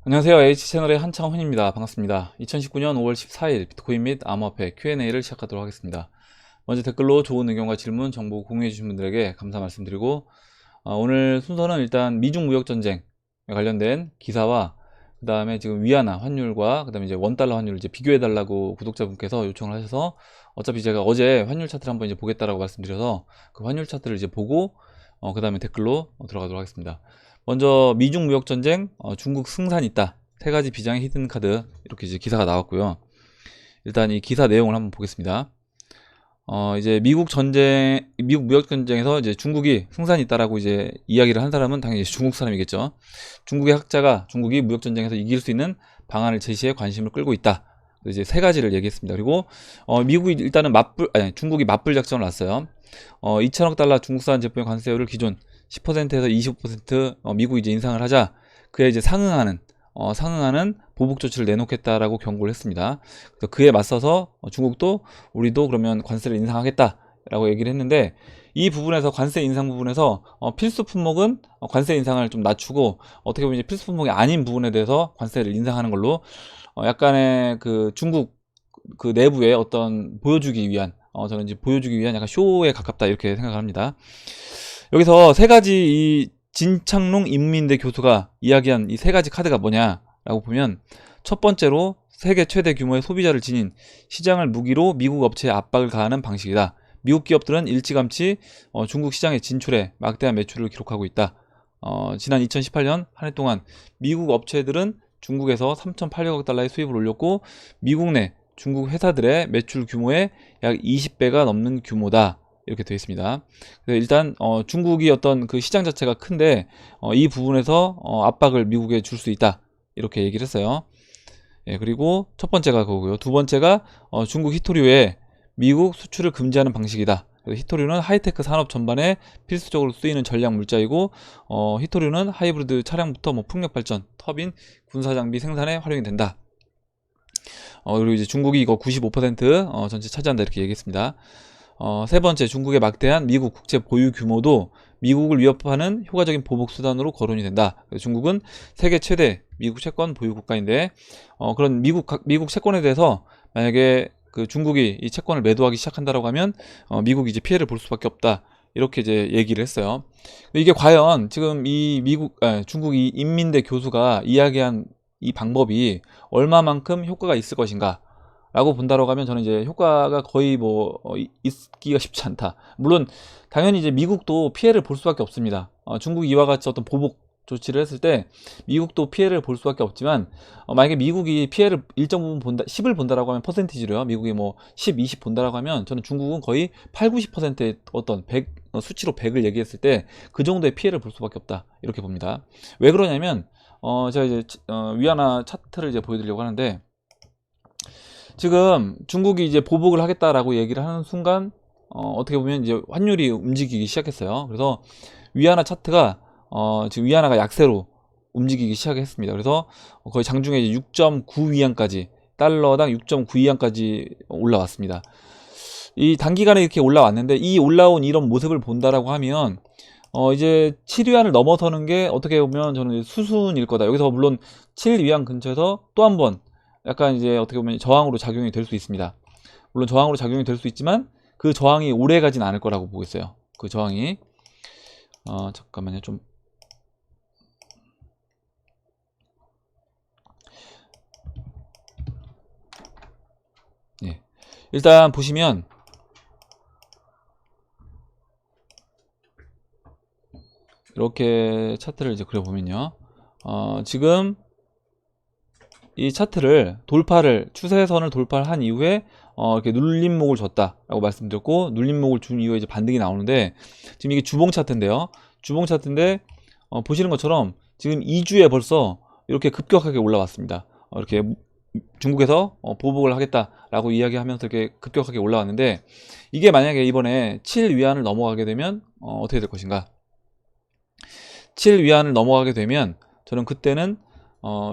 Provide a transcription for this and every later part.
안녕하세요. H채널의 한창훈입니다. 반갑습니다. 2019년 5월 14일 비트코인 및 암호화폐 Q&A를 시작하도록 하겠습니다. 먼저 댓글로 좋은 의견과 질문, 정보 공유해 주신 분들에게 감사 말씀드리고, 오늘 순서는 일단 미중 무역전쟁에 관련된 기사와 그 다음에 지금 위안화 환율과 그 다음에 이제 원달러 환율을 이제 비교해 달라고 구독자분께서 요청을 하셔서, 어차피 제가 어제 환율 차트를 한번 이제 보겠다라고 말씀드려서 그 환율 차트를 이제 보고 그 다음에 댓글로 들어가도록 하겠습니다. 먼저 미중 무역 전쟁, 중국 승산 있다, 세 가지 비장의 히든 카드, 이렇게 이제 기사가 나왔고요. 일단 이 기사 내용을 한번 보겠습니다. 이제 미국 무역 전쟁에서 이제 중국이 승산이 있다라고 이제 이야기를 한 사람은 당연히 중국 사람이겠죠. 중국의 학자가 중국이 무역 전쟁에서 이길 수 있는 방안을 제시해 관심을 끌고 있다. 이제 세 가지를 얘기했습니다. 그리고 미국이 일단은 중국이 맞불 작전을 놨어요. 2천억 달러 중국산 제품의 관세율을 기존 10%에서 25% 미국이 이제 인상을 하자 그에 이제 상응하는 보복 조치를 내놓겠다라고 경고를 했습니다. 그래서 그에 맞서서 중국도 우리도 그러면 관세를 인상하겠다라고 얘기를 했는데, 이 부분에서 관세 인상 부분에서 필수 품목은 관세 인상을 좀 낮추고, 어떻게 보면 이제 필수 품목이 아닌 부분에 대해서 관세를 인상하는 걸로 약간의 그 중국 그 내부의 어떤 보여주기 위한 저는 이제 보여주기 위한 약간 쇼에 가깝다 이렇게 생각을 합니다. 여기서 세 가지 이 진창롱 인민대 교수가 이야기한 이 세 가지 카드가 뭐냐라고 보면, 첫 번째로 세계 최대 규모의 소비자를 지닌 시장을 무기로 미국 업체에 압박을 가하는 방식이다. 미국 기업들은 일찌감치 중국 시장에 진출해 막대한 매출을 기록하고 있다. 지난 2018년 한 해 동안 미국 업체들은 중국에서 3,800억 달러의 수입을 올렸고, 미국 내 중국 회사들의 매출 규모의 약 20배가 넘는 규모다. 이렇게 되어 있습니다. 일단 중국이 어떤 그 시장 자체가 큰데 이 부분에서 압박을 미국에 줄 수 있다, 이렇게 얘기를 했어요. 예, 그리고 첫 번째가 그거고요. 두 번째가 중국 히토류에 미국 수출을 금지하는 방식이다. 히토류는 하이테크 산업 전반에 필수적으로 쓰이는 전략 물자이고, 히토류는 하이브리드 차량부터 뭐 풍력 발전, 터빈, 군사 장비 생산에 활용이 된다. 그리고 이제 중국이 이거 95% 전체 차지한다, 이렇게 얘기했습니다. 세 번째, 중국의 막대한 미국 국채 보유 규모도 미국을 위협하는 효과적인 보복 수단으로 거론이 된다. 중국은 세계 최대 미국 채권 보유 국가인데, 그런 미국 채권에 대해서 만약에 그 중국이 이 채권을 매도하기 시작한다라고 하면 미국이 이제 피해를 볼 수밖에 없다, 이렇게 이제 얘기를 했어요. 이게 과연 지금 이 중국 이 인민대 교수가 이야기한 이 방법이 얼마만큼 효과가 있을 것인가 라고 본다라고 하면, 저는 이제 효과가 거의 뭐 있기가 쉽지 않다. 물론 당연히 이제 미국도 피해를 볼 수밖에 없습니다. 중국이 이와 같이 어떤 보복 조치를 했을 때 미국도 피해를 볼 수밖에 없지만, 만약에 미국이 피해를 일정 부분 본다, 10을 본다라고 하면 퍼센티지로요, 미국이 뭐 10, 20 본다라고 하면 저는 중국은 거의 8, 90%의 어떤 100, 수치로 100을 얘기했을 때 그 정도의 피해를 볼 수밖에 없다, 이렇게 봅니다. 왜 그러냐면 제가 이제 위안화 차트를 이제 보여드리려고 하는데, 지금 중국이 이제 보복을 하겠다라고 얘기를 하는 순간 어떻게 보면 이제 환율이 움직이기 시작했어요. 그래서 위안화 차트가 지금 위안화가 약세로 움직이기 시작했습니다. 그래서 거의 장중에 6.9위안까지, 달러당 6.9위안까지 올라왔습니다. 이 단기간에 이렇게 올라왔는데, 이 올라온 이런 모습을 본다라고 하면 이제 7위안을 넘어서는 게 어떻게 보면 저는 수순일 거다. 여기서 물론 7위안 근처에서 또 한 번 약간 이제 어떻게 보면 저항으로 작용이 될 수 있습니다. 물론 저항으로 작용이 될 수 있지만 그 저항이 오래 가진 않을 거라고 보고 있어요. 그 저항이 잠깐만요. 좀 예. 일단 보시면 이렇게 차트를 이제 그려보면요. 지금 이 차트를 추세선을 돌파를 한 이후에 이렇게 눌림목을 줬다라고 말씀드렸고, 눌림목을 준 이후에 이제 반등이 나오는데, 지금 이게 주봉 차트인데요. 주봉 차트인데 보시는 것처럼 지금 2주에 벌써 이렇게 급격하게 올라왔습니다. 이렇게 중국에서 보복을 하겠다라고 이야기하면서 이렇게 급격하게 올라왔는데, 이게 만약에 이번에 7위안을 넘어가게 되면 어떻게 될 것인가? 7위안을 넘어가게 되면 저는 그때는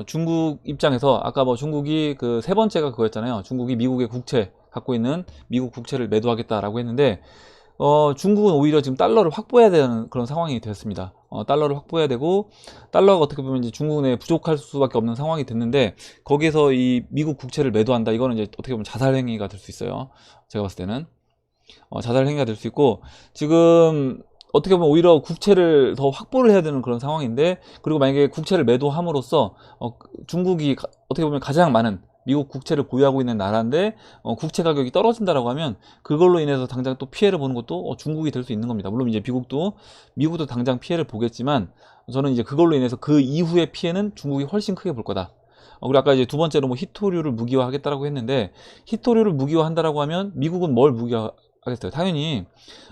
중국 입장에서, 아까 뭐 중국이 그 세 번째가 그거였잖아요. 중국이 미국의 국채, 갖고 있는 미국 국채를 매도하겠다라고 했는데, 중국은 오히려 지금 달러를 확보해야 되는 그런 상황이 됐습니다. 달러를 확보해야 되고, 달러가 어떻게 보면 이제 중국 내에 부족할 수밖에 없는 상황이 됐는데, 거기에서 이 미국 국채를 매도한다. 이거는 이제 어떻게 보면 자살행위가 될 수 있어요. 제가 봤을 때는. 자살행위가 될 수 있고, 지금 어떻게 보면 오히려 국채를 더 확보를 해야 되는 그런 상황인데, 그리고 만약에 국채를 매도함으로써 중국이 어떻게 보면 가장 많은 미국 국채를 보유하고 있는 나라인데 국채 가격이 떨어진다라고 하면 그걸로 인해서 당장 또 피해를 보는 것도 중국이 될 수 있는 겁니다. 물론 이제 미국도 당장 피해를 보겠지만, 저는 이제 그걸로 인해서 그 이후의 피해는 중국이 훨씬 크게 볼 거다. 그리고 아까 이제 두 번째로 뭐 히토류를 무기화하겠다라고 했는데, 히토류를 무기화한다라고 하면 미국은 뭘 무기화하겠어요? 당연히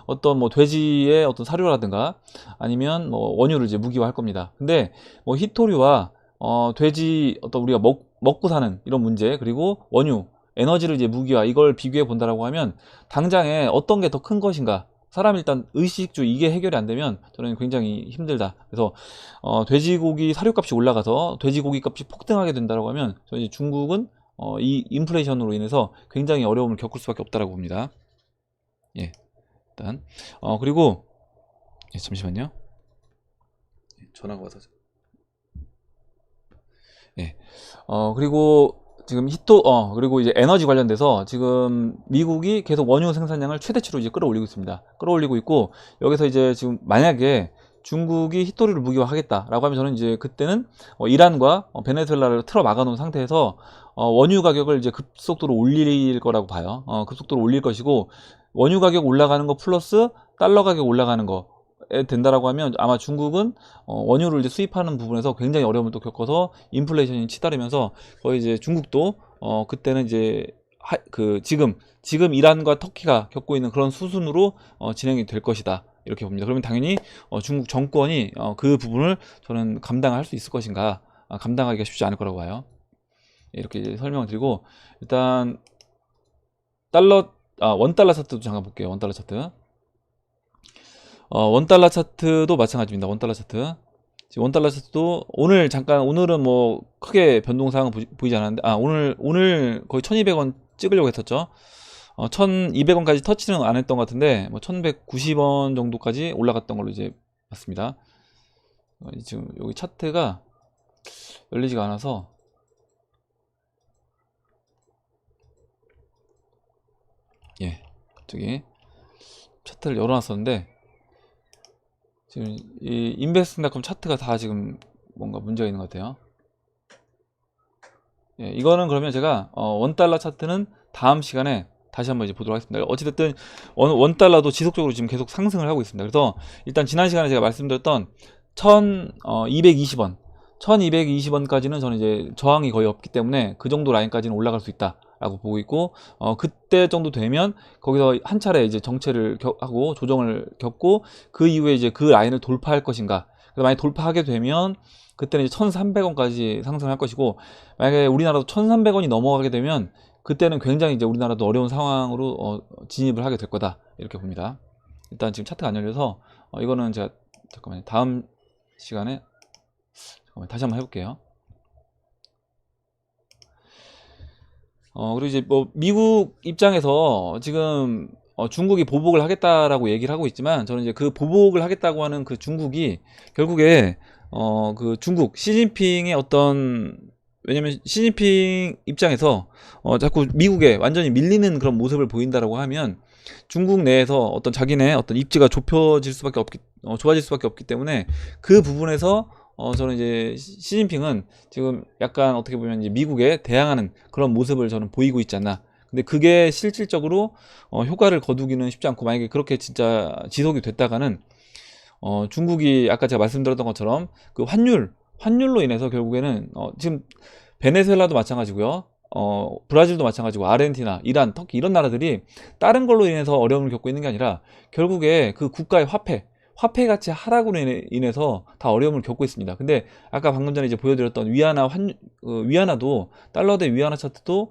어떤 뭐 돼지의 어떤 사료라든가 아니면 뭐 원유를 이제 무기화할 겁니다. 근데 뭐 히토류와 돼지 어떤 우리가 먹고 사는 이런 문제, 그리고 원유, 에너지를 이제 무기화, 이걸 비교해 본다라고 하면 당장에 어떤 게 더 큰 것인가? 사람이 일단 의식주 이게 해결이 안 되면 저는 굉장히 힘들다. 그래서 돼지고기 사료값이 올라가서 돼지고기 값이 폭등하게 된다라고 하면 저는 이제 중국은 이 인플레이션으로 인해서 굉장히 어려움을 겪을 수밖에 없다라고 봅니다. 예, 일단 그리고 예, 잠시만요. 전화가 와서. 예. 그리고 지금 그리고 이제 에너지 관련돼서 지금 미국이 계속 원유 생산량을 최대치로 이제 끌어올리고 있습니다. 끌어올리고 있고, 여기서 이제 지금 만약에 중국이 히토류를 무기화하겠다라고 하면 저는 이제 그때는 이란과 베네수엘라를 틀어 막아놓은 상태에서 원유 가격을 이제 급속도로 올릴 거라고 봐요. 급속도로 올릴 것이고, 원유 가격 올라가는 거 플러스 달러 가격 올라가는 거 된다라고 하면 아마 중국은 원유를 이제 수입하는 부분에서 굉장히 어려움을 또 겪어서 인플레이션이 치달으면서 거의 이제 중국도 그때는 이제 지금 이란과 터키가 겪고 있는 그런 수순으로 진행이 될 것이다, 이렇게 봅니다. 그러면 당연히 중국 정권이 그 부분을 저는 감당할 수 있을 것인가, 감당하기가 쉽지 않을 거라고 봐요. 이렇게 이제 설명을 드리고, 일단 원달러 차트도 잠깐 볼게요. 원달러 차트. 원달러 차트도 마찬가지입니다. 원달러 차트. 지금 원달러 차트도 오늘은 뭐 크게 변동사항은 보이지 않았는데, 오늘 거의 1200원 찍으려고 했었죠. 1200원까지 터치는 안 했던 것 같은데, 뭐 1190원 정도까지 올라갔던 걸로 이제 봤습니다. 지금 여기 차트가 열리지가 않아서, 예, 저기 차트를 열어놨었는데, 지금 이 인베스트닷컴 차트가 다 지금 뭔가 문제가 있는 것 같아요. 예, 이거는 그러면 제가 원달러 차트는 다음 시간에 다시 한번 이제 보도록 하겠습니다. 어찌됐든 원달러도 지속적으로 지금 계속 상승을 하고 있습니다. 그래서 일단 지난 시간에 제가 말씀드렸던 1220원 1220원까지는 저는 이제 저항이 거의 없기 때문에 그 정도 라인까지는 올라갈 수 있다 라고 보고 있고, 그때 정도 되면 거기서 한 차례 이제 정체를 하고 조정을 겪고, 그 이후에 이제 그 라인을 돌파할 것인가. 그래서 만약 돌파하게 되면 그때는 이제 1300원까지 상승할 것이고, 만약에 우리나라도 1300원이 넘어가게 되면 그때는 굉장히 이제 우리나라도 어려운 상황으로 진입을 하게 될 거다, 이렇게 봅니다. 일단 지금 차트가 안 열려서 이거는 제가 잠깐만요, 다음 시간에 다시 한번 해볼게요. 그리고 이제 뭐 미국 입장에서 지금 중국이 보복을 하겠다라고 얘기를 하고 있지만, 저는 이제 그 보복을 하겠다고 하는 그 중국이 결국에 그 중국 시진핑의 왜냐면 시진핑 입장에서 자꾸 미국에 완전히 밀리는 그런 모습을 보인다라고 하면 중국 내에서 어떤 자기네 어떤 입지가 좁아질 수밖에 없기 때문에, 그 부분에서 저는 이제 시진핑은 지금 약간 어떻게 보면 이제 미국에 대항하는 그런 모습을 저는 보이고 있지 않나. 근데 그게 실질적으로 효과를 거두기는 쉽지 않고, 만약에 그렇게 진짜 지속이 됐다가는 중국이 아까 제가 말씀드렸던 것처럼 그 환율로 인해서 결국에는 지금 베네수엘라도 마찬가지고요. 브라질도 마찬가지고, 아르헨티나, 이란, 터키 이런 나라들이 다른 걸로 인해서 어려움을 겪고 있는 게 아니라 결국에 그 국가의 화폐 가치 하락으로 인해서 다 어려움을 겪고 있습니다. 근데 아까 방금 전에 이제 보여드렸던 위안화도, 달러 대 위안화 차트도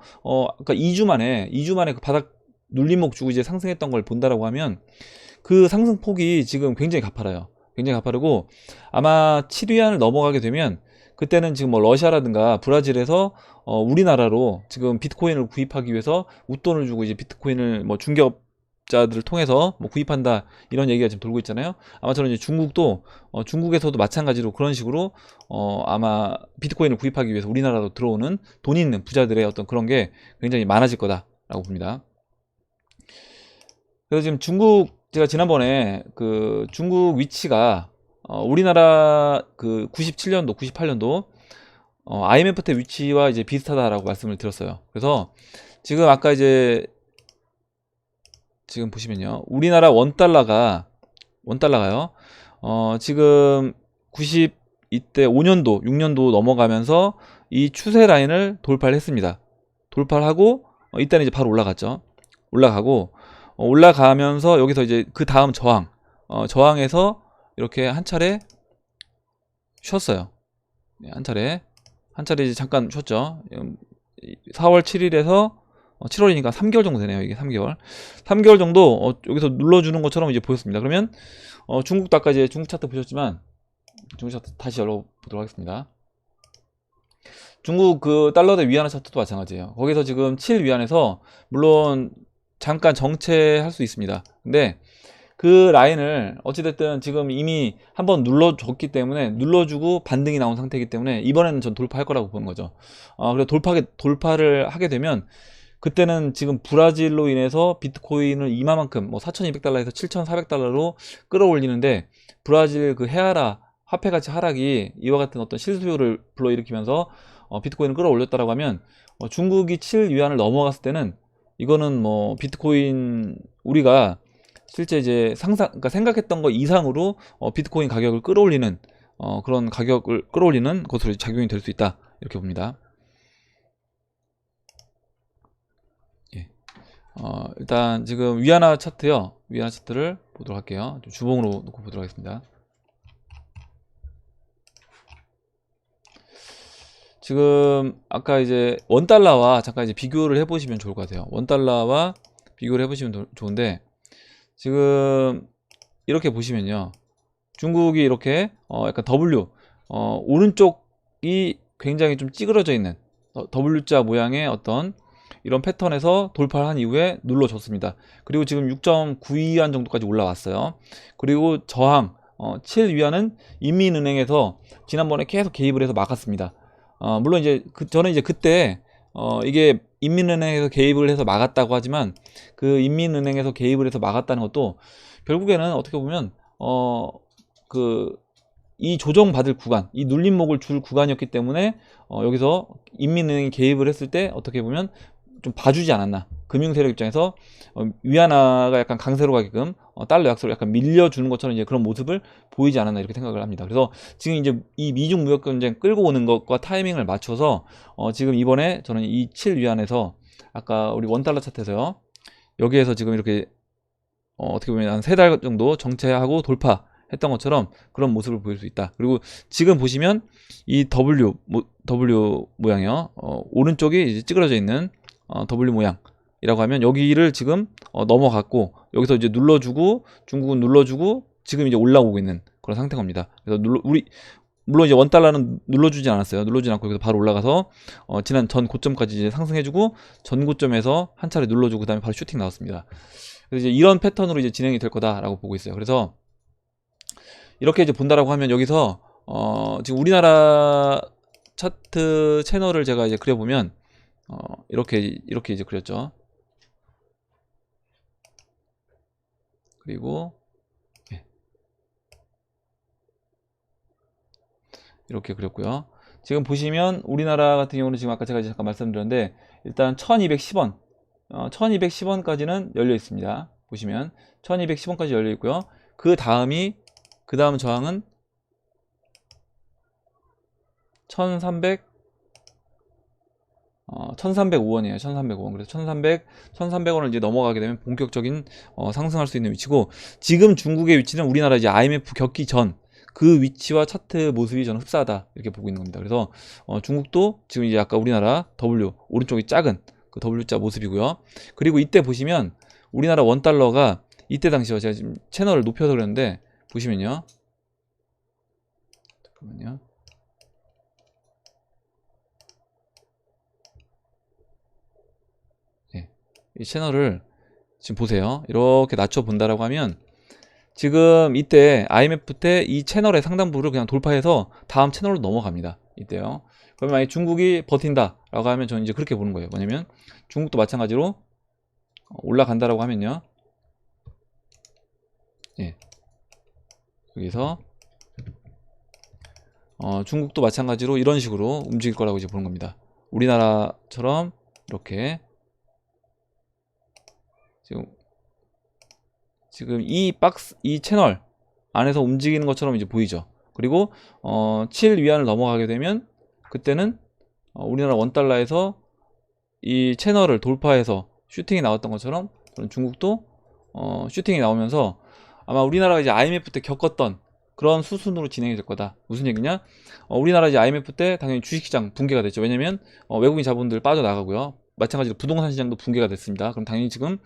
아까 2주 만에 그 바닥 눌림목 주고 이제 상승했던 걸 본다라고 하면 그 상승폭이 지금 굉장히 가파라요. 굉장히 가파르고, 아마 7위안을 넘어가게 되면 그때는 지금 뭐 러시아라든가 브라질에서 우리나라로 지금 비트코인을 구입하기 위해서 웃돈을 주고 이제 비트코인을 뭐 중개업 구입자들을 통해서 뭐 구입한다 이런 얘기가 지금 돌고 있잖아요. 아마처럼 이제 중국도 중국에서도 마찬가지로 그런 식으로 아마 비트코인을 구입하기 위해서 우리나라로 들어오는 돈 있는 부자들의 어떤 그런 게 굉장히 많아질 거다라고 봅니다. 그래서 지금 중국, 제가 지난번에 그 중국 위치가 우리나라 그 97년도, 98년도 IMF 때 위치와 이제 비슷하다라고 말씀을 드렸어요. 그래서 지금 아까 이제 지금 보시면요, 우리나라 원달러가요, 지금 90 이때 5년도, 6년도 넘어가면서 이 추세 라인을 돌파를 했습니다. 돌파를 하고 이때는 이제 바로 올라갔죠. 올라가고 올라가면서 여기서 이제 그 다음 저항에서 이렇게 한 차례 쉬었어요. 네, 한 차례 이제 잠깐 쉬었죠. 4월 7일에서 7월이니까 3개월 정도 되네요. 이게 3개월 정도 여기서 눌러주는 것처럼 이제 보였습니다. 그러면 중국도 아까 이제 중국 차트 보셨지만 중국 차트 다시 열어보도록 하겠습니다. 중국 그 달러 대 위안화 차트도 마찬가지예요. 거기서 지금 7 위안에서 물론 잠깐 정체할 수 있습니다. 근데 그 라인을 어찌됐든 지금 이미 한번 눌러줬기 때문에, 눌러주고 반등이 나온 상태이기 때문에 이번에는 전 돌파할 거라고 보는 거죠. 그래서 돌파를 하게 되면 그때는 지금 브라질로 인해서 비트코인을 이마만큼 뭐 4,200달러에서 7,400달러로 끌어올리는데, 브라질 그 헤아라 화폐 가치 하락이 이와 같은 어떤 실수요를 불러일으키면서 비트코인을 끌어올렸다라고 하면 중국이 7 위안을 넘어갔을 때는 이거는 뭐 비트코인 우리가 실제 이제 그러니까 생각했던 거 이상으로 비트코인 가격을 끌어올리는 그런 가격을 끌어올리는 것으로 작용이 될 수 있다, 이렇게 봅니다. 예. 일단 지금 위안화 차트요, 위안화 차트를 보도록 할게요. 좀 주봉으로 놓고 보도록 하겠습니다. 지금 아까 이제 원달러와 잠깐 이제 비교를 해보시면 좋을 것 같아요. 원달러와 비교를 해보시면 좋은데, 지금 이렇게 보시면요, 중국이 이렇게 약간 W 오른쪽이 굉장히 좀 찌그러져 있는 W자 모양의 어떤 이런 패턴에서 돌파를 한 이후에 눌러줬습니다. 그리고 지금 6.92위안 정도까지 올라왔어요. 그리고 저항 7위안은 인민은행에서 지난번에 계속 개입을 해서 막았습니다. 물론 이제 저는 이제 그때 이게 인민은행에서 개입을 해서 막았다고 하지만, 그 인민은행에서 개입을 해서 막았다는 것도 결국에는 어떻게 보면 이 조정받을 구간, 이 눌림목을 줄 구간이었기 때문에 여기서 인민은행이 개입을 했을 때 어떻게 보면 좀 봐주지 않았나, 금융세력 입장에서 위안화가 약간 강세로 가게끔 달러 약세로 약간 밀려주는 것처럼 이제 그런 모습을 보이지 않았나, 이렇게 생각을 합니다. 그래서 지금 이제 이 미중 무역 경쟁 끌고 오는 것과 타이밍을 맞춰서 지금 이번에 저는 이 7 위안에서 아까 우리 원달러 차트에서요, 여기에서 지금 이렇게 어떻게 보면 한 3달 정도 정체하고 돌파했던 것처럼 그런 모습을 보일 수 있다. 그리고 지금 보시면 이 W 모양이요, 오른쪽이 이제 찌그러져 있는 W 모양이라고 하면 여기를 지금 넘어갔고, 여기서 이제 눌러주고 중국은 눌러주고 지금 이제 올라오고 있는 그런 상태인 겁니다. 그래서 물론 이제 원달러는 눌러주지 않았어요. 눌러주지 않고 여기서 바로 올라가서 지난 전 고점까지 이제 상승해주고, 전 고점에서 한 차례 눌러주고 그다음에 바로 슈팅 나왔습니다. 그래서 이제 이런 패턴으로 이제 진행이 될 거다라고 보고 있어요. 그래서 이렇게 이제 본다라고 하면 여기서 지금 우리나라 차트 채널을 제가 이제 그려보면 이렇게 이제 그렸죠. 그리고 이렇게 그렸고요. 지금 보시면 우리나라 같은 경우는 지금 아까 제가 잠깐 말씀드렸는데, 일단 1210원 1210원까지는 열려 있습니다. 보시면 1210원까지 열려 있고요. 그 다음 저항은 1305원이에요. 1305원. 그래서 1300원을 이제 넘어가게 되면 본격적인 상승할 수 있는 위치고, 지금 중국의 위치는 우리나라 이제 IMF 겪기 전 그 위치와 차트 모습이 저는 흡사하다, 이렇게 보고 있는 겁니다. 그래서 중국도 지금 이제 아까 우리나라 W 오른쪽이 작은 그 W자 모습이고요. 그리고 이때 보시면 우리나라 원달러가 이때 당시요, 제가 지금 채널을 높여서 그랬는데 보시면요, 잠깐만요. 이 채널을 지금 보세요. 이렇게 낮춰 본다라고 하면 지금 이때 IMF 때 이 채널의 상단부를 그냥 돌파해서 다음 채널로 넘어갑니다. 이때요. 그러면 만약 중국이 버틴다 라고 하면 저는 이제 그렇게 보는 거예요. 뭐냐면 중국도 마찬가지로 올라간다라고 하면요. 예. 여기서 중국도 마찬가지로 이런 식으로 움직일 거라고 이제 보는 겁니다. 우리나라처럼 이렇게 지금 이 박스, 이 채널 안에서 움직이는 것처럼 이제 보이죠. 그리고 7 위안을 넘어가게 되면 그때는 우리나라 원달러에서 이 채널을 돌파해서 슈팅이 나왔던 것처럼 저는 중국도 슈팅이 나오면서 아마 우리나라가 이제 IMF 때 겪었던 그런 수순으로 진행이 될 거다. 무슨 얘기냐? 우리나라 이제 IMF 때 당연히 주식시장 붕괴가 됐죠. 왜냐면 외국인 자본들 빠져나가고요. 마찬가지로 부동산 시장도 붕괴가 됐습니다. 그럼 당연히 지금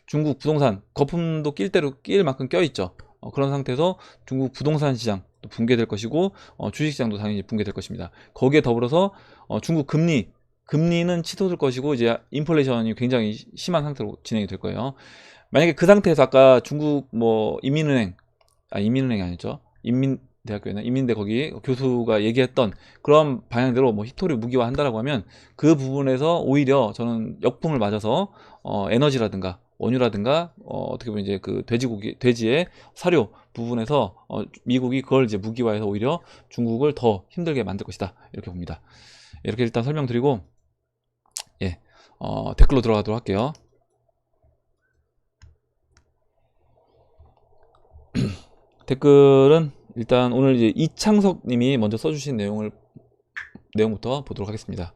중국 부동산 거품도 낄 대로 낄 만큼 껴있죠. 그런 상태에서 중국 부동산 시장도 붕괴될 것이고 주식시장도 당연히 붕괴될 것입니다. 거기에 더불어서 중국 금리는 치솟을 것이고 이제 인플레이션이 굉장히 심한 상태로 진행이 될 거예요. 만약에 그 상태에서 아까 중국 뭐 인민은행이 아니죠. 인민대학교나 인민대 거기 교수가 얘기했던 그런 방향대로 뭐 히토리 무기화 한다라고 하면 그 부분에서 오히려 저는 역풍을 맞아서 에너지라든가 원유라든가 어떻게 보면 이제 그 돼지의 사료 부분에서 미국이 그걸 이제 무기화해서 오히려 중국을 더 힘들게 만들 것이다 이렇게 봅니다. 이렇게 일단 설명드리고 예 댓글로 들어가도록 할게요. 댓글은 일단 오늘 이제 이창석 님이 먼저 써주신 내용부터 보도록 하겠습니다.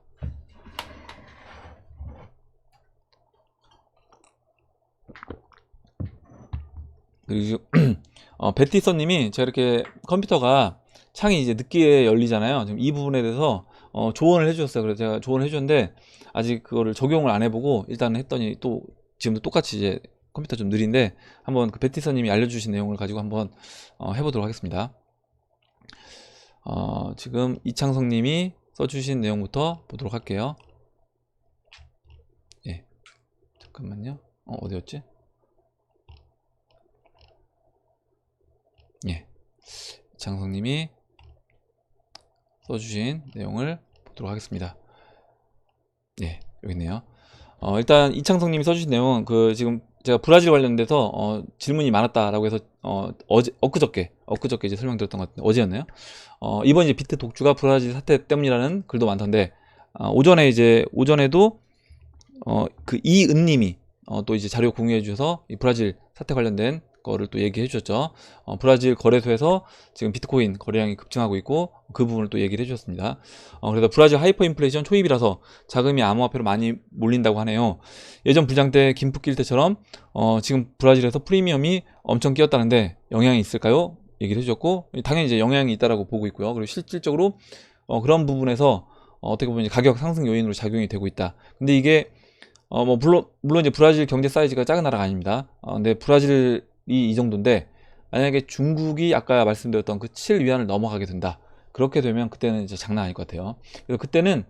그리고 베티선 님이 제가 이렇게 컴퓨터가 창이 이제 늦게 열리잖아요. 지금 이 부분에 대해서 조언을 해주셨어요. 그래서 제가 조언을 해줬는데 아직 그거를 적용을 안 해보고 일단 했더니 또 지금도 똑같이 이제 컴퓨터 좀 느린데 한번 그 베티서님이 알려주신 내용을 가지고 한번 해보도록 하겠습니다. 지금 이창성님이 써주신 내용부터 보도록 할게요. 예, 잠깐만요. 어디였지? 예, 이창성님이 써주신 내용을 보도록 하겠습니다. 예, 여기 있네요. 일단 이창성님이 써주신 내용은 그 지금 제가 브라질 관련돼서 질문이 많았다라고 해서 엊그저께 이제 설명드렸던 것 같은데 어제였나요? 이번 이제 비트 독주가 브라질 사태 때문이라는 글도 많던데 오전에도 그 이은님이 또 이제 자료 공유해 주셔서 이 브라질 사태 관련된 거를 또 얘기해 주셨죠. 브라질 거래소에서 지금 비트코인 거래량이 급증하고 있고 그 부분을 또 얘기를 해 주셨습니다. 그래서 브라질 하이퍼 인플레이션 초입이라서 자금이 암호화폐로 많이 몰린다고 하네요. 예전 불장 때 김프 낄 때처럼 지금 브라질에서 프리미엄이 엄청 끼었다는데 영향이 있을까요? 얘기를 해주셨고 당연히 이제 영향이 있다라고 보고 있고요. 그리고 실질적으로 그런 부분에서 어떻게 보면 가격 상승 요인으로 작용이 되고 있다. 근데 이게 뭐 물론 이제 브라질 경제 사이즈가 작은 나라가 아닙니다. 근데 브라질이 이 정도인데 만약에 중국이 아까 말씀드렸던 그 7 위안을 넘어가게 된다. 그렇게 되면 그때는 이제 장난 아닐 것 같아요. 그래서 그때는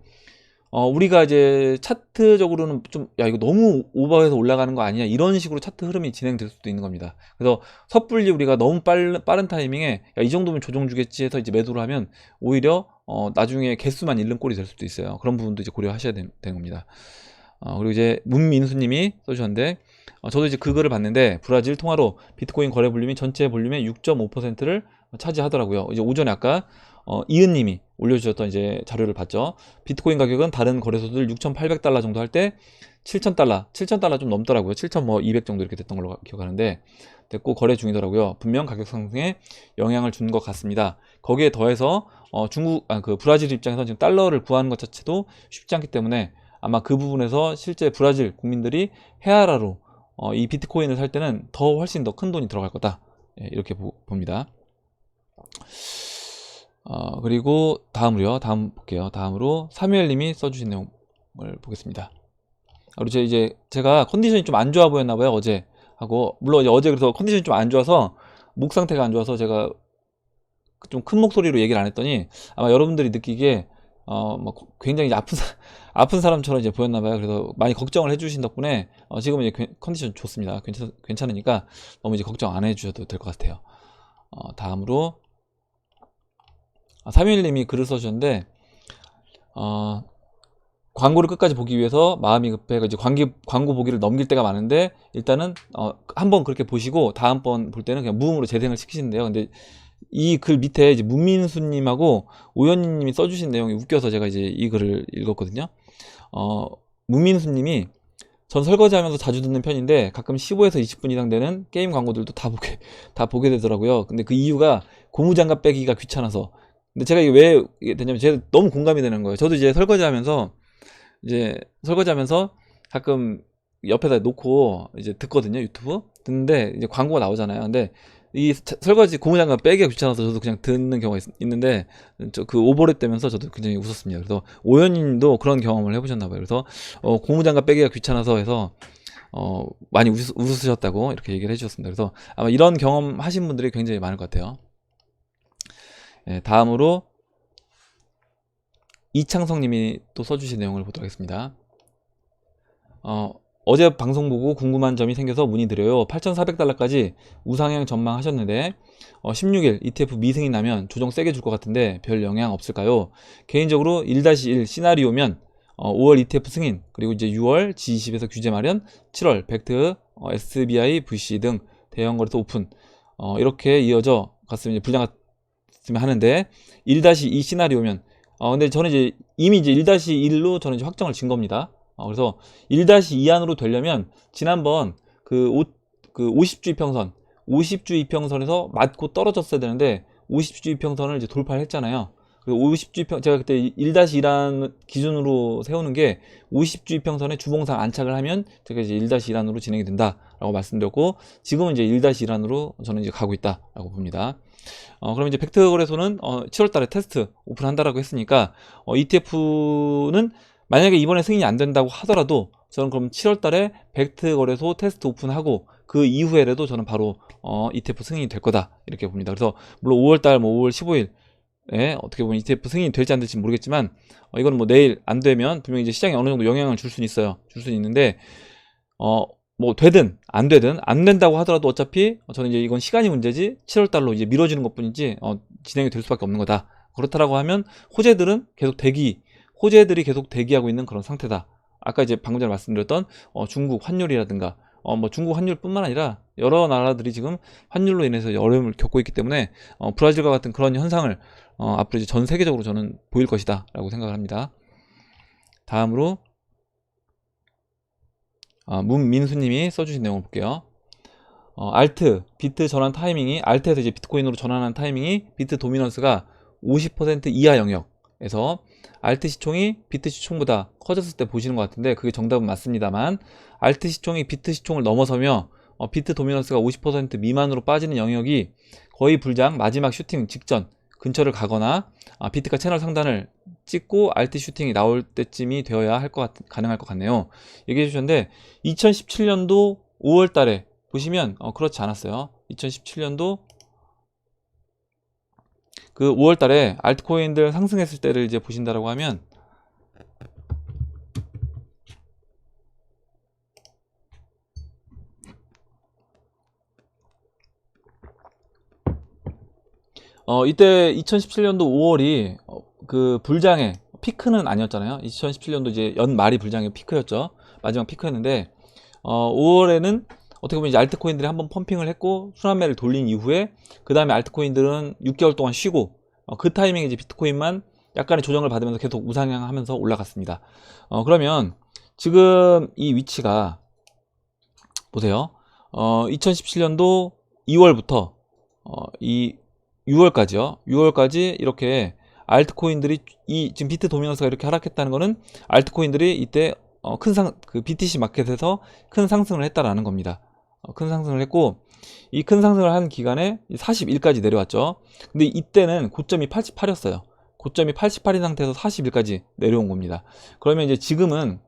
우리가 이제 차트적으로는 좀 야 이거 너무 오버해서 올라가는 거 아니냐 이런 식으로 차트 흐름이 진행될 수도 있는 겁니다. 그래서 섣불리 우리가 너무 빠른 타이밍에 야, 이 정도면 조정 주겠지 해서 이제 매도를 하면 오히려 나중에 개수만 잃는 꼴이 될 수도 있어요. 그런 부분도 이제 고려하셔야 되는 겁니다. 그리고 이제 문민수님이 써주셨는데 저도 이제 그 글을 봤는데 브라질 통화로 비트코인 거래 볼륨이 전체 볼륨의 6.5%를 차지하더라고요. 이제 오전에 아까 이은님이 올려주셨던 이제 자료를 봤죠. 비트코인 가격은 다른 거래소들 6,800달러 정도 할 때 7,000달러 좀 넘더라고요. 7,200 정도 이렇게 됐던 걸로 기억하는데 됐고 거래 중이더라고요. 분명 가격 상승에 영향을 준 것 같습니다. 거기에 더해서 그 브라질 입장에서 지금 달러를 구하는 것 자체도 쉽지 않기 때문에 아마 그 부분에서 실제 브라질 국민들이 헤아라로 이 비트코인을 살 때는 훨씬 더 큰 돈이 들어갈 거다. 예, 이렇게 봅니다. 그리고 다음 볼게요. 다음으로 사무엘님이 써주신 내용을 보겠습니다. 그리고 제가 컨디션이 좀 안 좋아 보였나봐요. 어제 하고 물론 어제 그래서 컨디션이 좀 안 좋아서 목 상태가 안 좋아서 제가 좀 큰 목소리로 얘기를 안 했더니 아마 여러분들이 느끼기에 뭐 굉장히 이제 아픈 사람처럼 이제 보였나 봐요. 그래서 많이 걱정을 해주신 덕분에 지금은 이제 컨디션 좋습니다. 괜찮으니까 너무 이제 걱정 안 해주셔도 될 것 같아요. 다음으로 311님이 글을 써주셨는데 광고를 끝까지 보기 위해서 마음이 급해 이제 광고 보기를 넘길 때가 많은데, 일단은 한번 그렇게 보시고 다음번 볼 때는 그냥 무음으로 재생을 시키시는데요. 근데 이 글 밑에 이제 문민수님하고 오연님이 써주신 내용이 웃겨서 제가 이제 이 글을 읽었거든요. 문민수님이 전 설거지하면서 자주 듣는 편인데 가끔 15에서 20분 이상 되는 게임 광고들도 다 보게 되더라고요. 근데 그 이유가 고무장갑 빼기가 귀찮아서. 근데 제가 이게 왜 이게 되냐면 제가 너무 공감이 되는 거예요. 저도 이제 설거지하면서 가끔 옆에다 놓고 이제 듣거든요. 유튜브 듣는데 이제 광고가 나오잖아요. 근데 이 설거지 고무장갑 빼기가 귀찮아서 저도 그냥 듣는 경우가 있는데, 그 오버랩 되면서 저도 굉장히 웃었습니다. 그래서 오연님도 그런 경험을 해보셨나봐요. 그래서 고무장갑 빼기가 귀찮아서 해서 많이 웃으셨다고 이렇게 얘기를 해주셨습니다. 그래서 아마 이런 경험 하신 분들이 굉장히 많을 것 같아요. 다음으로 이창성님이 또 써주신 내용을 보도록 하겠습니다. 어제 방송 보고 궁금한 점이 생겨서 문의드려요. 8,400달러까지 우상향 전망하셨는데 16일 ETF 미승이 나면 조정 세게 줄 것 같은데 별 영향 없을까요? 개인적으로 1-1 시나리오면 5월 ETF 승인, 그리고 이제 6월 G20에서 규제 마련, 7월 벡트, SBI, VC 등 대형 거래소 오픈, 이렇게 이어져 갔으면 이제 불량 갔으면 하는데, 1-2 시나리오면 근데 저는 이제 이미 이제 1-1로 저는 이제 확정을 진 겁니다. 그래서 1-2 안으로 되려면 지난번 그 50주 이평선, 50주 이평선에서 맞고 떨어졌어야 되는데 50주 이평선을 이제 돌파를 했잖아요. 그리고 50주 이평, 제가 그때 1-1안 기준으로 세우는 게 50주 이평선에 주봉상 안착을 하면 제가 이제 1-1안으로 진행이 된다라고 말씀드렸고, 지금은 이제 1-1안으로 저는 이제 가고 있다라고 봅니다. 그럼 이제 벡트 거래소는 7월 달에 테스트 오픈한다라고 했으니까 ETF는 만약에 이번에 승인이 안 된다고 하더라도 저는 그럼 7월 달에 벡트 거래소 테스트 오픈하고 그 이후에라도 저는 바로 ETF 승인이 될 거다 이렇게 봅니다. 그래서 물론 5월 달 5월 15일에 어떻게 보면 ETF 승인이 될지 안 될지 모르겠지만 이거는 뭐 내일 안 되면 분명히 이제 시장에 어느 정도 영향을 줄 수는 있어요. 줄 수는 있는데 뭐 되든 안 된다고 하더라도 어차피 저는 이제 이건 시간이 문제지 7월 달로 이제 미뤄지는 것뿐이지 진행이 될 수밖에 없는 거다. 그렇다라고 하면 호재들이 계속 대기하고 있는 그런 상태다. 아까 이제 방금 전에 말씀드렸던 중국 환율이라든가 뭐 중국 환율뿐만 아니라 여러 나라들이 지금 환율로 인해서 어려움을 겪고 있기 때문에 브라질과 같은 그런 현상을 앞으로 이제 전 세계적으로 저는 보일 것이다 라고 생각을 합니다. 다음으로 문민수님이 써주신 내용을 볼게요. 비트 전환 타이밍이, 알트에서 이제 비트코인으로 전환한 타이밍이 비트 도미넌스가 50% 이하 영역에서 알트 시총이 비트 시총보다 커졌을 때 보시는 것 같은데, 그게 정답은 맞습니다만, 알트 시총이 비트 시총을 넘어서며 비트 도미넌스가 50% 미만으로 빠지는 영역이 거의 불장 마지막 슈팅 직전 근처를 가거나 비트가 채널 상단을 찍고 알트 슈팅이 나올 때쯤이 되어야 가능할 것 같네요. 얘기해 주셨는데 2017년도 5월 달에 보시면 그렇지 않았어요. 2017년도 그 5월 달에 알트코인들 상승했을 때를 이제 보신다라고 하면 이때 2017년도 5월이 그 불장의 피크는 아니었잖아요. 2017년도 이제 연말이 불장의 피크였죠. 마지막 피크였는데 5월에는 어떻게 보면 이제 알트코인들이 한번 펌핑을 했고 순환매를 돌린 이후에 그 다음에 알트코인들은 6개월 동안 쉬고 그 타이밍에 이제 비트코인만 약간의 조정을 받으면서 계속 우상향하면서 올라갔습니다. 그러면 지금 이 위치가 보세요. 2017년도 2월부터 이 6월까지요. 6월까지 이렇게 알트코인들이 지금 비트 도미넌스가 이렇게 하락했다는 거는 알트코인들이 이때 그 BTC 마켓에서 큰 상승을 했다라는 겁니다. 큰 상승을 했고 이 큰 상승을 한 기간에 41까지 내려왔죠. 근데 이때는 고점이 88이었어요. 고점이 88인 상태에서 41까지 내려온 겁니다. 그러면 이제 지금은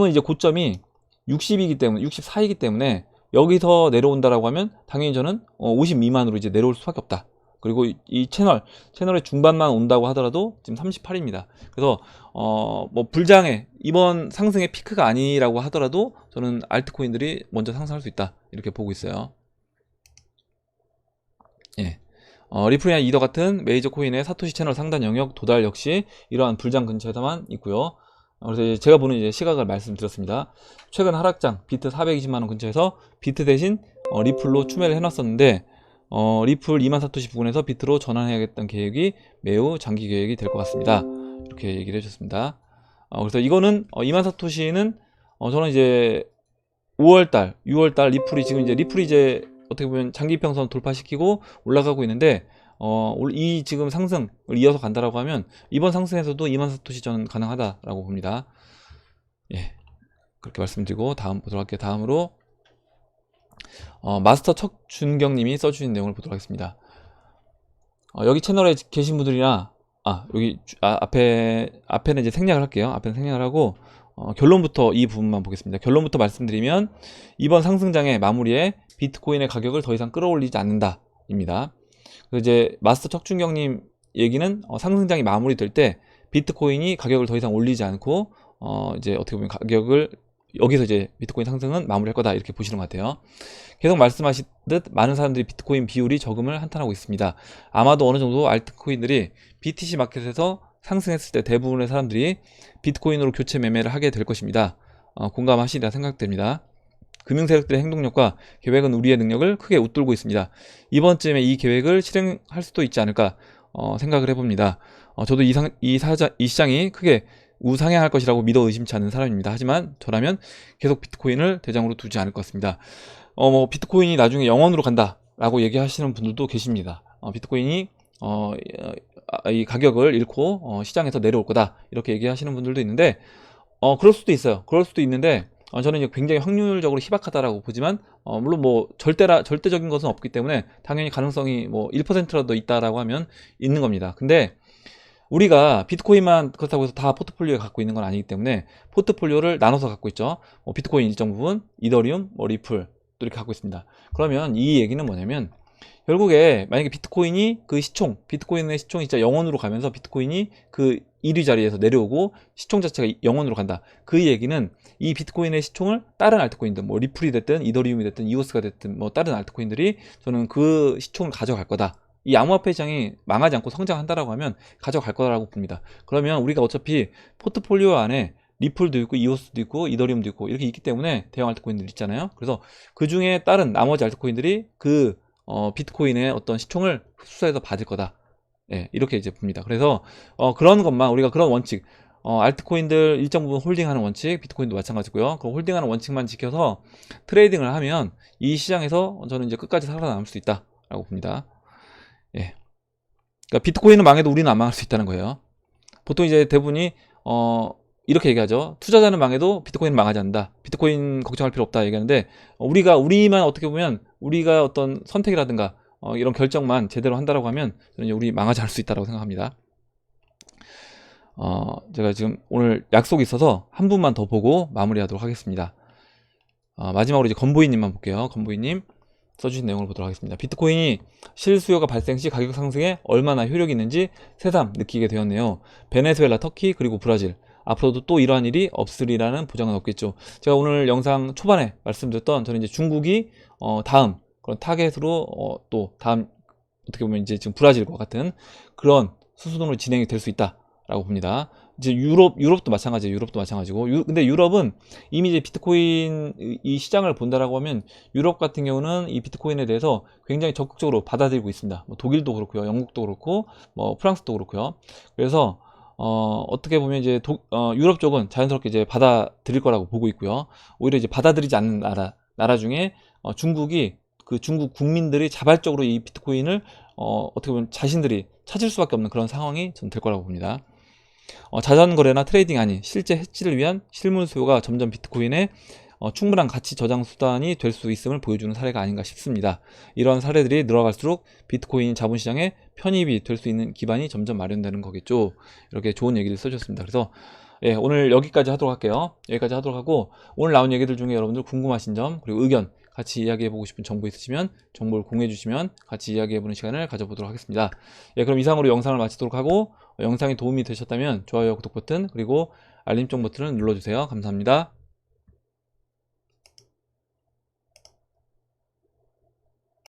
이제 고점이 60이기 때문에 64이기 때문에 여기서 내려온다라고 하면 당연히 저는 50 미만으로 이제 내려올 수밖에 없다. 그리고 이 채널의 중반만 온다고 하더라도 지금 38입니다. 그래서 뭐 불장의 이번 상승의 피크가 아니라고 하더라도 저는 알트코인들이 먼저 상승할 수 있다 이렇게 보고 있어요. 예. 리플이나 이더 같은 메이저 코인의 사토시 채널 상단 영역 도달 역시 이러한 불장 근처에서만 있고요. 그래서 이제 제가 보는 이제 시각을 말씀드렸습니다. 최근 하락장 비트 420만원 근처에서 비트 대신 리플로 추매를 해놨었는데 리플 2만 사토시 부근에서 비트로 전환해야겠다는 계획이 매우 장기 계획이 될 것 같습니다. 이렇게 얘기를 해줬습니다. 그래서 이거는 2만 사토시는 저는 이제 5월달, 6월달 리플이 지금 이제 리플이 이제 어떻게 보면 장기 평선 돌파시키고 올라가고 있는데 이 지금 상승을 이어서 간다라고 하면 이번 상승에서도 2만 사토시 저는 가능하다라고 봅니다. 예, 그렇게 말씀드리고 다음 보도록 할게요. 다음으로 마스터 척준경님이 써주신 내용을 보도록 하겠습니다. 여기 채널에 계신 분들이나 여기 앞에는 이제 생략을 할게요. 앞에는 생략을 하고 결론부터 이 부분만 보겠습니다. 결론부터 말씀드리면 이번 상승장의 마무리에 비트코인의 가격을 더 이상 끌어올리지 않는다 입니다. 그래서 이제 마스터 척준경님 얘기는 상승장이 마무리될 때 비트코인이 가격을 더 이상 올리지 않고 이제 어떻게 보면 가격을 여기서 이제 비트코인 상승은 마무리할 거다 이렇게 보시는 것 같아요. 계속 말씀하시듯 많은 사람들이 비트코인 비율이 적음을 한탄하고 있습니다. 아마도 어느 정도 알트코인들이 BTC 마켓에서 상승했을 때 대부분의 사람들이 비트코인으로 교체 매매를 하게 될 것입니다. 공감하시리라 생각됩니다. 금융 세력들의 행동력과 계획은 우리의 능력을 크게 웃돌고 있습니다. 이번쯤에 이 계획을 실행할 수도 있지 않을까 생각을 해봅니다. 저도 이 시장이 크게 우상향할 것이라고 믿어 의심치 않는 사람입니다. 하지만 저라면 계속 비트코인을 대장으로 두지 않을 것 같습니다. 뭐 비트코인이 나중에 0원으로 간다 라고 얘기하시는 분들도 계십니다. 비트코인이 이 가격을 잃고 시장에서 내려올 거다 이렇게 얘기하시는 분들도 있는데 그럴 수도 있어요. 그럴 수도 있는데 저는 이제 굉장히 확률적으로 희박하다라고 보지만 물론 뭐 절대적인 것은 없기 때문에 당연히 가능성이 뭐 1%라도 있다라고 하면 있는 겁니다. 근데 우리가 비트코인만 그렇다고 해서 다 포트폴리오에 갖고 있는 건 아니기 때문에 포트폴리오를 나눠서 갖고 있죠. 비트코인 일정 부분, 이더리움, 리플 또 이렇게 갖고 있습니다. 그러면 이 얘기는 뭐냐면 결국에 만약에 비트코인이 비트코인의 시총이 진짜 0원으로 가면서 비트코인이 그 1위 자리에서 내려오고 시총 자체가 0원으로 간다. 그 얘기는 이 비트코인의 시총을 다른 알트코인들, 뭐 리플이 됐든 이더리움이 됐든 이오스가 됐든 뭐 다른 알트코인들이 저는 그 시총을 가져갈 거다. 이 암호화폐 시장이 망하지 않고 성장한다라고 하면 가져갈 거라고 봅니다. 그러면 우리가 어차피 포트폴리오 안에 리플도 있고 이오스도 있고 이더리움도 있고 이렇게 있기 때문에 대형 알트코인들 있잖아요. 그래서 그 중에 다른 나머지 알트코인들이 그 비트코인의 어떤 시총을 흡수해서 받을 거다. 예, 이렇게 이제 봅니다. 그래서 그런 것만 우리가 그런 원칙, 알트코인들 일정 부분 홀딩하는 원칙, 비트코인도 마찬가지고요. 그 홀딩하는 원칙만 지켜서 트레이딩을 하면 이 시장에서 저는 이제 끝까지 살아남을 수 있다라고 봅니다. 예. 그러니까 비트코인은 망해도 우리는 안 망할 수 있다는 거예요. 보통 이제 대부분이 이렇게 얘기하죠. 투자자는 망해도 비트코인은 망하지 않는다. 비트코인 걱정할 필요 없다 얘기하는데 우리만 어떻게 보면 우리가 어떤 선택이라든가 이런 결정만 제대로 한다라고 하면 저는 이제 우리 망하지 않을 수 있다고 생각합니다. 제가 지금 오늘 약속이 있어서 한 분만 더 보고 마무리하도록 하겠습니다. 마지막으로 이제 건보이님만 볼게요. 건보이님 써주신 내용을 보도록 하겠습니다. 비트코인이 실수요가 발생 시 가격 상승에 얼마나 효력이 있는지 새삼 느끼게 되었네요. 베네수엘라, 터키, 그리고 브라질. 앞으로도 또 이러한 일이 없으리라는 보장은 없겠죠. 제가 오늘 영상 초반에 말씀드렸던 저는 이제 중국이 다음 그런 타겟으로 또 다음 어떻게 보면 이제 지금 브라질과 같은 그런 수순으로 진행이 될 수 있다라고 봅니다. 이제 유럽도 마찬가지예요. 유럽도 마찬가지고. 근데 유럽은 이미 이제 비트코인 이 시장을 본다라고 하면 유럽 같은 경우는 이 비트코인에 대해서 굉장히 적극적으로 받아들이고 있습니다. 뭐 독일도 그렇고요. 영국도 그렇고 뭐 프랑스도 그렇고요. 그래서 어떻게 보면 이제 유럽 쪽은 자연스럽게 이제 받아들일 거라고 보고 있고요. 오히려 이제 받아들이지 않는 나라 중에 중국이 그 중국 국민들이 자발적으로 이 비트코인을 어떻게 보면 자신들이 찾을 수밖에 없는 그런 상황이 전 될 거라고 봅니다. 자전거래나 트레이딩 아닌 실제 해치를 위한 실물 수요가 점점 비트코인의 충분한 가치 저장 수단이 될 수 있음을 보여주는 사례가 아닌가 싶습니다. 이런 사례들이 늘어갈수록 비트코인 자본시장에 편입이 될 수 있는 기반이 점점 마련되는 거겠죠. 이렇게 좋은 얘기를 써주셨습니다. 그래서 예, 오늘 여기까지 하도록 할게요. 여기까지 하도록 하고 오늘 나온 얘기들 중에 여러분들 궁금하신 점 그리고 의견 같이 이야기해보고 싶은 정보 있으시면 정보를 공유해주시면 같이 이야기해보는 시간을 가져보도록 하겠습니다. 예, 그럼 이상으로 영상을 마치도록 하고 영상이 도움이 되셨다면 좋아요, 구독 버튼 그리고 알림종 버튼을 눌러주세요. 감사합니다.